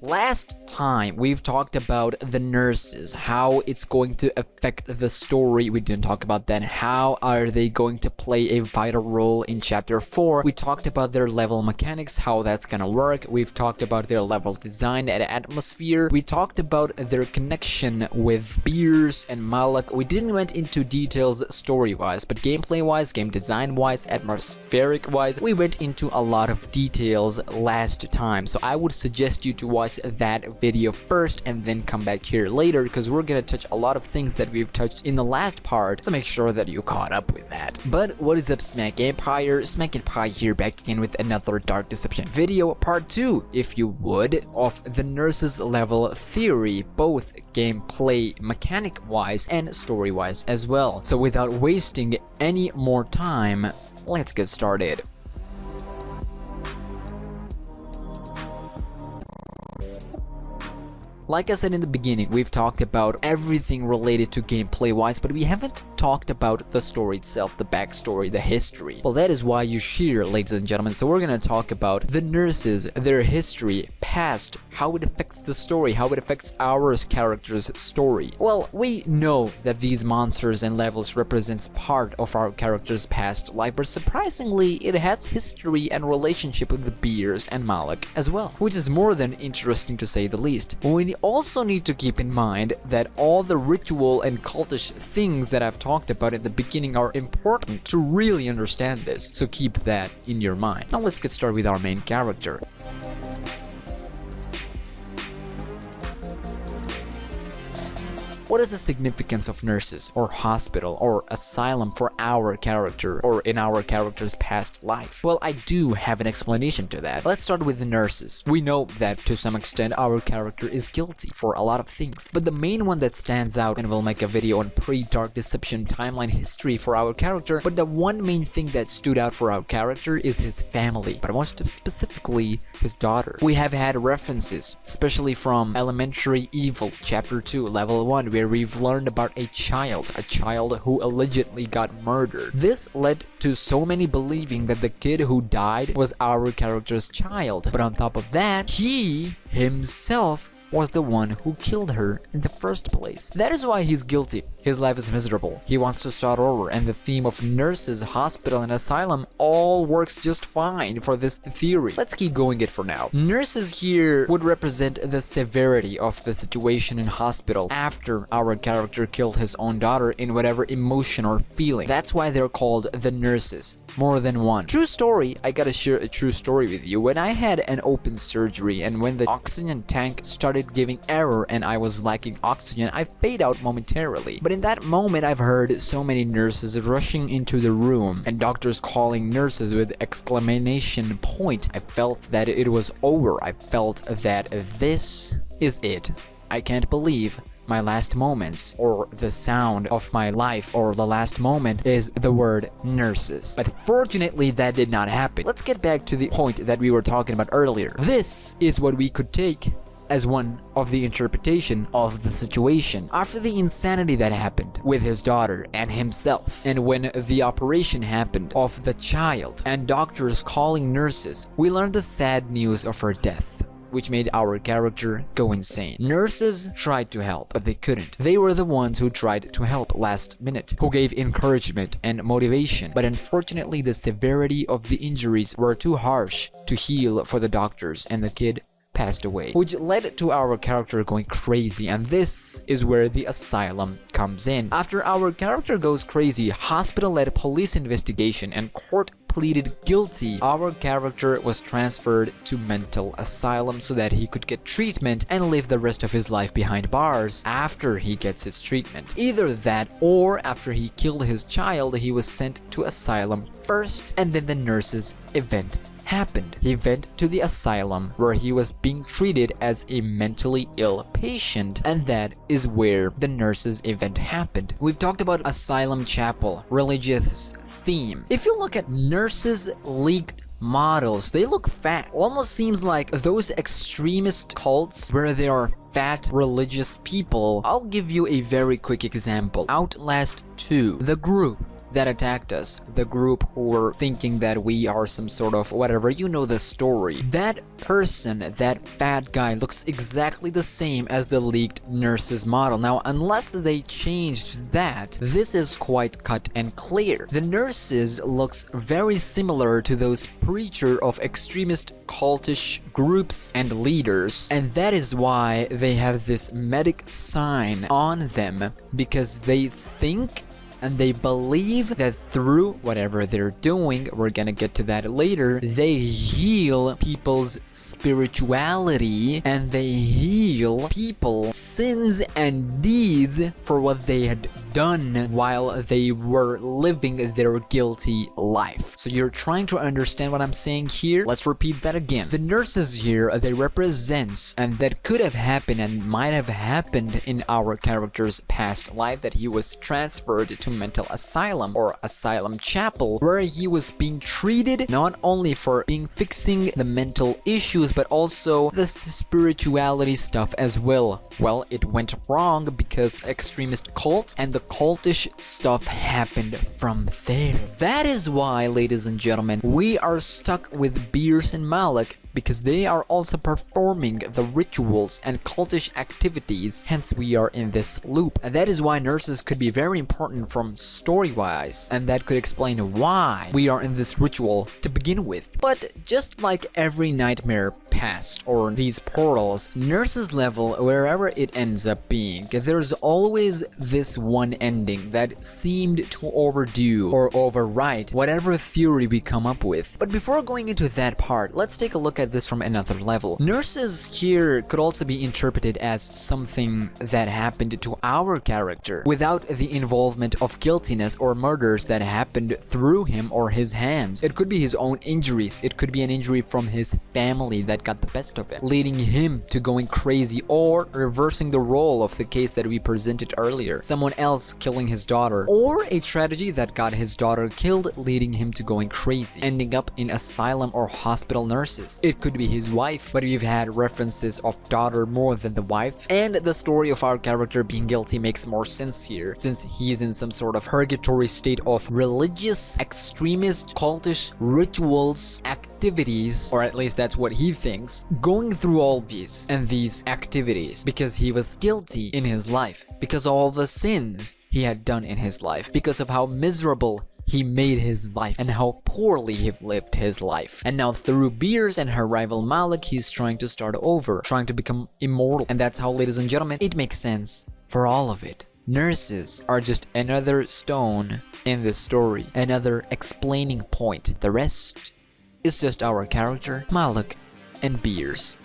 Last time we've talked about the nurses, how it's going to affect the story. We didn't talk about that. How are they going to play a vital role in chapter 4? We talked about their level mechanics, how that's gonna work. We've talked about their level design and atmosphere. We talked about their connection with Beers and Malak. We didn't went into details story-wise, but gameplay-wise, game design-wise, atmospheric-wise, we went into a lot of details last time. So I would suggest you to watch that video first and then come back here later, because we're gonna touch a lot of things that we've touched in the last part, so make sure that you caught up with that. But what is up, SmackNPie? SmackNPie here, back again with another Dark Deception video, part 2, if you would, of the nurses level theory, both gameplay mechanic wise and story wise as well. So without wasting any more time, let's get started. Like I said in the beginning, we've talked about everything related to gameplay wise, but we haven't talked about the story itself, the backstory, the history. Well, that is why you're here, ladies and gentlemen. So we're gonna talk about the nurses, their history, past, how it affects the story, how it affects our character's story. Well, we know that these monsters and levels represents part of our character's past life, but surprisingly, it has history and relationship with the Beers and Malak as well, which is more than interesting to say the least. We also need to keep in mind that all the ritual and cultish things that I've talked about at the beginning are important to really understand this, so keep that in your mind. Now let's get started with our main character. What is the significance of nurses, or hospital, or asylum for our character, or in our character's past life? Well, I do have an explanation to that. Let's start with the nurses. We know that to some extent our character is guilty for a lot of things, but the main one that stands out, and we'll make a video on pre-Dark Deception timeline history for our character, but the one main thing that stood out for our character is his family, but most specifically his daughter. We have had references, especially from Elementary Evil, Chapter 2, Level 1, where we've learned about a child who allegedly got murdered. This led to so many believing that the kid who died was our character's child, but on top of that, he himself was the one who killed her in the first place. That is why he's guilty. His life is miserable. He wants to start over, and the theme of nurses, hospital, and asylum all works just fine for this theory. Let's keep going it for now. Nurses here would represent the severity of the situation in hospital after our character killed his own daughter in whatever emotion or feeling. That's why they're called the nurses. More than one. True story, I gotta share a true story with you. When I had an open surgery and when the oxygen tank started giving error and I was lacking oxygen, I fade out momentarily. But in that moment, I've heard so many nurses rushing into the room and doctors calling nurses with exclamation point. I felt that it was over. I felt that this is it. I can't believe my last moments, or the sound of my life, or the last moment is the word nurses. But fortunately that did not happen. Let's get back to the point that we were talking about earlier. This is what we could take as one of the interpretation of the situation after the insanity that happened with his daughter and himself, and when the operation happened of the child and doctors calling nurses, we learned the sad news of her death, which made our character go insane. Nurses tried to help, but they couldn't. They were the ones who tried to help last minute, who gave encouragement and motivation, but unfortunately the severity of the injuries were too harsh to heal for the doctors, and the kid passed away, which led to our character going crazy, and this is where the asylum comes in. After our character goes crazy, hospital-led police investigation and court pleaded guilty, our character was transferred to mental asylum so that he could get treatment and live the rest of his life behind bars after he gets his treatment. Either that, or after he killed his child, he was sent to asylum first, and then the nurses event happened. He went to the asylum where he was being treated as a mentally ill patient, and that is where the nurses event happened. We've talked about asylum chapel, religious theme. If you look at nurses leaked models, they look fat. Almost seems like those extremist cults where there are fat religious people. I'll give you a very quick example. Outlast 2. The group that attacked us, the group who were thinking that we are some sort of whatever, you know the story. That person, that fat guy, looks exactly the same as the leaked nurse's model. Now, unless they changed that, this is quite cut and clear. The nurses looks very similar to those preacher of extremist cultish groups and leaders, and that is why they have this medic sign on them, because they think and they believe that through whatever they're doing, we're gonna get to that later, they heal people's spirituality and they heal people's sins and deeds for what they had done while they were living their guilty life. So you're trying to understand what I'm saying here? Let's repeat that again. The nurses here, they represents, and that could have happened and might have happened in our character's past life, that he was transferred to mental asylum or asylum chapel, where he was being treated not only for fixing the mental issues but also the spirituality stuff as well. Well, it went wrong because extremist cult and the cultish stuff happened from there. That is why, ladies and gentlemen, we are stuck with Beers and Malik, because they are also performing the rituals and cultish activities, hence we are in this loop. And that is why nurses could be very important from story-wise, and that could explain why we are in this ritual to begin with. But just like every nightmare past or these portals, nurses level, wherever it ends up being, there's always this one ending that seemed to overdo or overwrite whatever theory we come up with. But before going into that part, let's take a look at this from another level. Nurses here could also be interpreted as something that happened to our character without the involvement of guiltiness or murders that happened through him or his hands. It could be his own injuries, it could be an injury from his family that got the best of it, leading him to going crazy, or reversing the role of the case that we presented earlier, someone else killing his daughter, or a tragedy that got his daughter killed, leading him to going crazy, ending up in asylum or hospital nurses. It could be his wife, but we've had references of daughter more than the wife, and the story of our character being guilty makes more sense here, since he's in some sort of purgatory state of religious, extremist, cultish rituals, activities, or at least that's what he thinks, going through all these and these activities because he was guilty in his life, because of all the sins he had done in his life, because of how miserable he made his life and how poorly he lived his life. And now through Beers and her rival Malik, he's trying to start over, trying to become immortal. And that's how, ladies and gentlemen, it makes sense for all of it. Nurses are just another stone in this story, another explaining point. The rest is just our character, Malik, and Beers.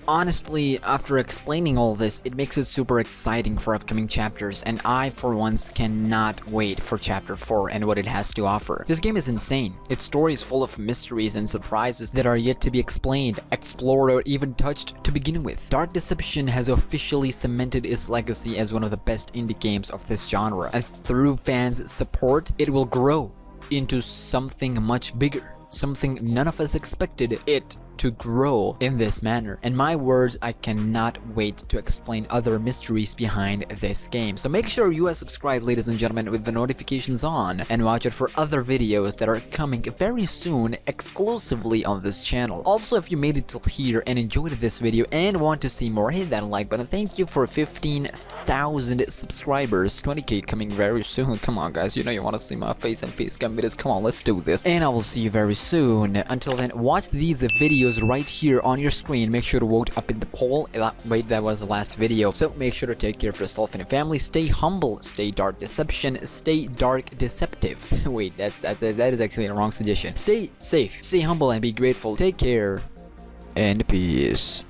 Honestly, after explaining all this, it makes it super exciting for upcoming chapters, and I, for once, cannot wait for Chapter 4 and what it has to offer. This game is insane. Its story is full of mysteries and surprises that are yet to be explained, explored, or even touched to begin with. Dark Deception has officially cemented its legacy as one of the best indie games of this genre, and through fans' support, it will grow into something much bigger, something none of us expected it to grow in this manner. In my words, I cannot wait to explain other mysteries behind this game. So make sure you are subscribed, ladies and gentlemen, with the notifications on, and watch out for other videos that are coming very soon exclusively on this channel. Also, if you made it till here and enjoyed this video and want to see more, hit that like button. Thank you for 15,000 subscribers, 20k coming very soon. Come on guys, you know you want to see my face and face cam videos. Come on, let's do this, and I will see you very soon. Until then, watch these videos right here on your screen. Make sure to vote up in the poll. Wait, that was the last video. So make sure to take care of yourself and your family. Stay humble, stay dark deception, stay dark deceptive. Wait, that is actually a wrong suggestion. Stay safe, stay humble, and be grateful. Take care, and peace.